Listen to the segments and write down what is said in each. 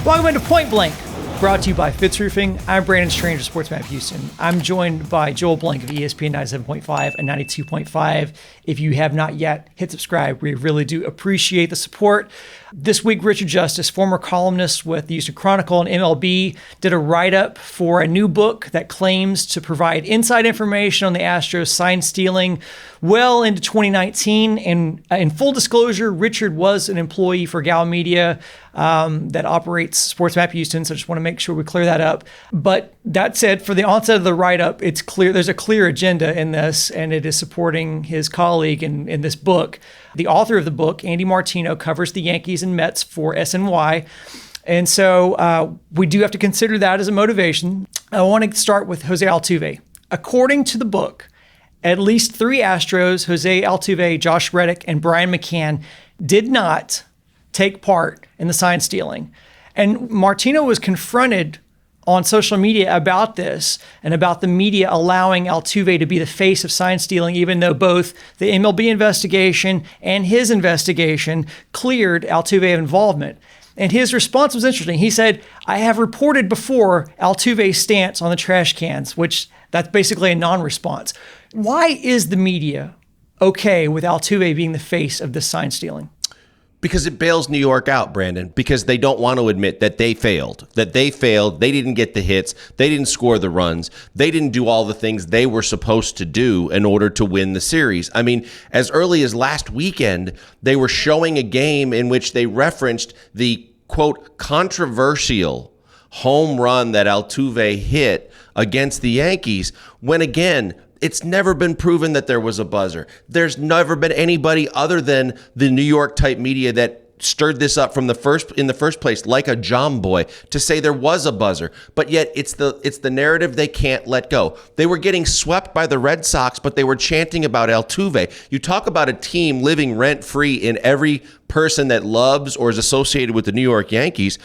Welcome into Point Blank, brought to you by Fitzroofing. I'm Brandon Stranger, Sports Map Houston. I'm joined by Joel Blank of ESPN 97.5 and 92.5. If you have not yet, hit subscribe. We really do appreciate the support. This week, Richard Justice, former columnist with the Houston Chronicle and MLB, did a write-up for a new book that claims to provide inside information on the Astros sign stealing well into 2019. And in full disclosure, Richard was an employee for Gal Media that operates Sports Map Houston, so I just want to make sure we clear that up. But that said, for the onset of the write-up, it's clear there's a clear agenda in this, and it is supporting his colleague in this book. The author of the book, Andy Martino, covers the Yankees and Mets for SNY. And so we do have to consider that as a motivation. I want to start with Jose Altuve. According to the book, at least 3 Astros, Jose Altuve, Josh Reddick, and Brian McCann, did not take part in the sign stealing. And Martino was confronted on social media about this and about the media allowing Altuve to be the face of sign stealing, even though both the MLB investigation and his investigation cleared Altuve of involvement. And his response was interesting. He said, "I have reported before Altuve's stance on the trash cans," which that's basically a non-response. Why is the media okay with Altuve being the face of this sign stealing? Because it bails New York out, Brandon, because they don't want to admit that they failed, they didn't get the hits, they didn't score the runs, they didn't do all the things they were supposed to do in order to win the series. I mean, as early as last weekend, they were showing a game in which they referenced the, quote, controversial home run that Altuve hit against the Yankees, when again, it's never been proven that there was a buzzer. There's never been anybody other than the New York type media that stirred this up in the first place, like a John boy, to say there was a buzzer. But yet it's the narrative they can't let go. They were getting swept by the Red Sox, but they were chanting about Altuve. You talk about a team living rent-free in every person that loves or is associated with the New York Yankees.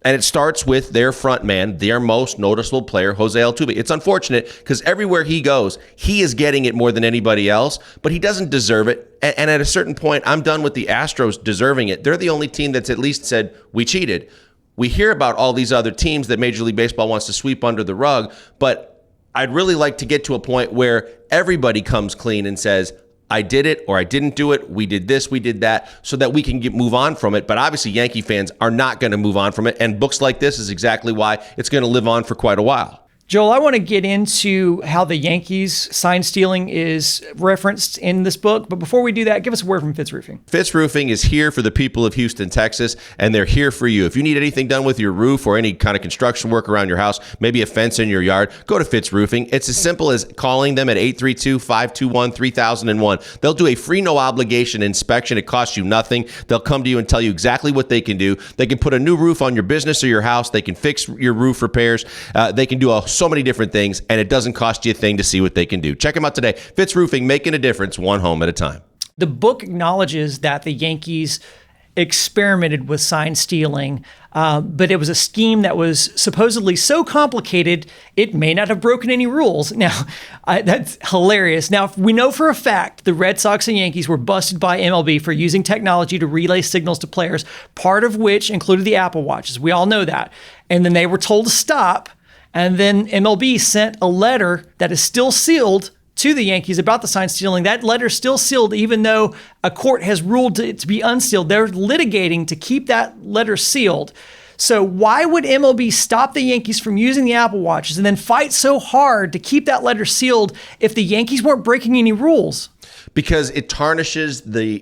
And it starts with their front man, their most noticeable player, Jose Altuve. It's unfortunate because everywhere he goes, he is getting it more than anybody else, but he doesn't deserve it. And at a certain point, I'm done with the Astros deserving it. They're the only team that's at least said, we cheated. We hear about all these other teams that Major League Baseball wants to sweep under the rug, but I'd really like to get to a point where everybody comes clean and says, I did it or I didn't do it. We did this, we did that, so that we can move on from it. But obviously, Yankee fans are not going to move on from it. And books like this is exactly why it's going to live on for quite a while. Joel, I want to get into how the Yankees sign stealing is referenced in this book. But before we do that, give us a word from Fitzroofing. Fitzroofing is here for the people of Houston, Texas, and they're here for you. If you need anything done with your roof or any kind of construction work around your house, maybe a fence in your yard, go to Fitzroofing. It's as simple as calling them at 832-521-3001. They'll do a free, no obligation inspection. It costs you nothing. They'll come to you and tell you exactly what they can do. They can put a new roof on your business or your house. They can fix your roof repairs. They can do so many different things, and it doesn't cost you a thing to see what they can do. Check them out today. Fitzroofing, making a difference, one home at a time. The book acknowledges that the Yankees experimented with sign stealing, but it was a scheme that was supposedly so complicated it may not have broken any rules. Now, that's hilarious. Now, we know for a fact the Red Sox and Yankees were busted by MLB for using technology to relay signals to players, part of which included the Apple Watches. We all know that. And then they were told to stop. And then MLB sent a letter that is still sealed to the Yankees about the sign stealing. That letter's still sealed, even though a court has ruled it to be unsealed. They're litigating to keep that letter sealed. So why would MLB stop the Yankees from using the Apple Watches and then fight so hard to keep that letter sealed if the Yankees weren't breaking any rules? Because it tarnishes the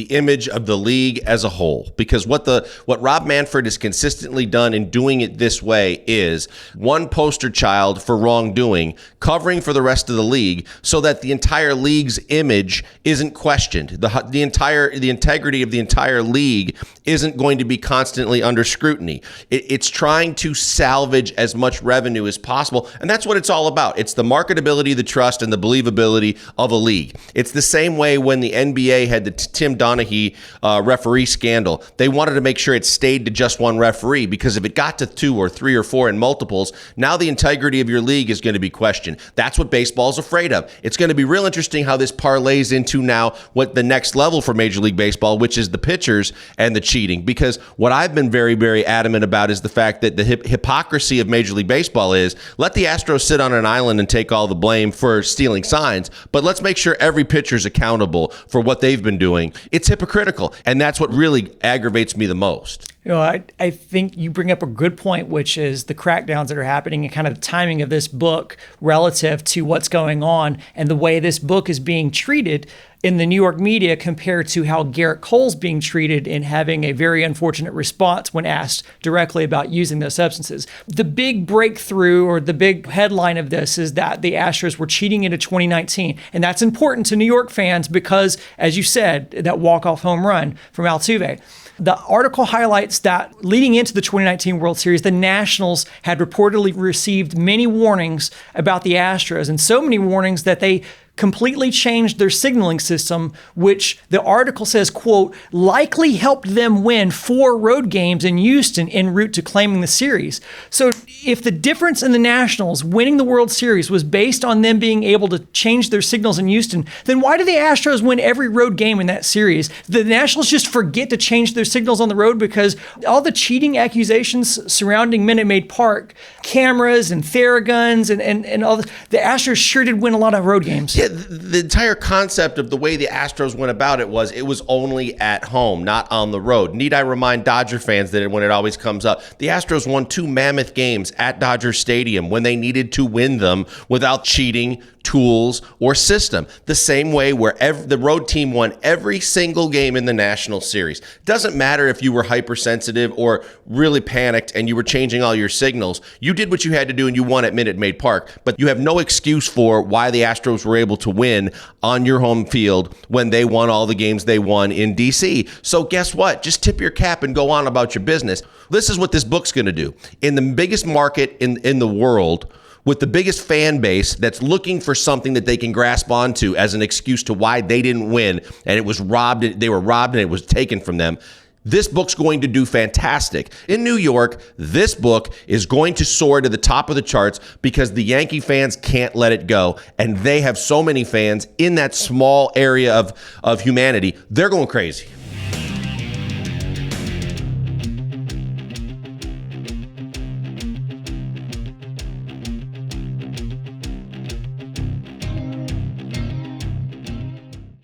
image of the league as a whole. Because what Rob Manfred has consistently done in doing it this way is one poster child for wrongdoing, covering for the rest of the league, so that the entire league's image isn't questioned. The integrity of the entire league isn't going to be constantly under scrutiny. It's trying to salvage as much revenue as possible, and that's what it's all about. It's the marketability, the trust, and the believability of a league. It's the same same way when the NBA had the Tim Donaghy referee scandal. They wanted to make sure it stayed to just one referee, because if it got to 2 or 3 or 4 in multiples, now the integrity of your league is going to be questioned. That's what baseball's afraid of. It's going to be real interesting how this parlays into now what the next level for Major League Baseball, which is the pitchers and the cheating. Because what I've been very, very adamant about is the fact that the hypocrisy of Major League Baseball is, let the Astros sit on an island and take all the blame for stealing signs, but let's make sure every pitcher's accountable for what they've been doing. It's hypocritical, and that's what really aggravates me the most. I think you bring up a good point, which is the crackdowns that are happening and kind of the timing of this book relative to what's going on and the way this book is being treated in the New York media compared to how Garrett Cole's being treated in having a very unfortunate response when asked directly about using those substances. The big breakthrough or the big headline of this is that the Astros were cheating into 2019. And that's important to New York fans because, as you said, that walk-off home run from Altuve. The article highlights that leading into the 2019 World Series, the Nationals had reportedly received many warnings about the Astros, and so many warnings that they completely changed their signaling system, which the article says, quote, likely helped them win 4 road games in Houston en route to claiming the series. So if the difference in the Nationals winning the World Series was based on them being able to change their signals in Houston, then why do the Astros win every road game in that series? The Nationals just forget to change their signals on the road because all the cheating accusations surrounding Minute Maid Park, cameras and Theraguns and all this, the Astros sure did win a lot of road games. Yeah, the entire concept of the way the Astros went about it was only at home, not on the road. Need I remind Dodger fans that when it always comes up, the Astros won 2 mammoth games at Dodger Stadium when they needed to win them without cheating, tools, or system. The same way where the road team won every single game in the National Series. Doesn't matter if you were hypersensitive or really panicked and you were changing all your signals. You did what you had to do and you won at Minute Maid Park. But you have no excuse for why the Astros were able to win on your home field when they won all the games they won in D.C. So guess what? Just tip your cap and go on about your business. This is what this book's going to do. In the biggest market in the world, with the biggest fan base that's looking for something that they can grasp onto as an excuse to why they didn't win and it was robbed, they were robbed and it was taken from them. This book's going to do fantastic. In New York, this book is going to soar to the top of the charts because the Yankee fans can't let it go. And they have so many fans in that small area of humanity. They're going crazy.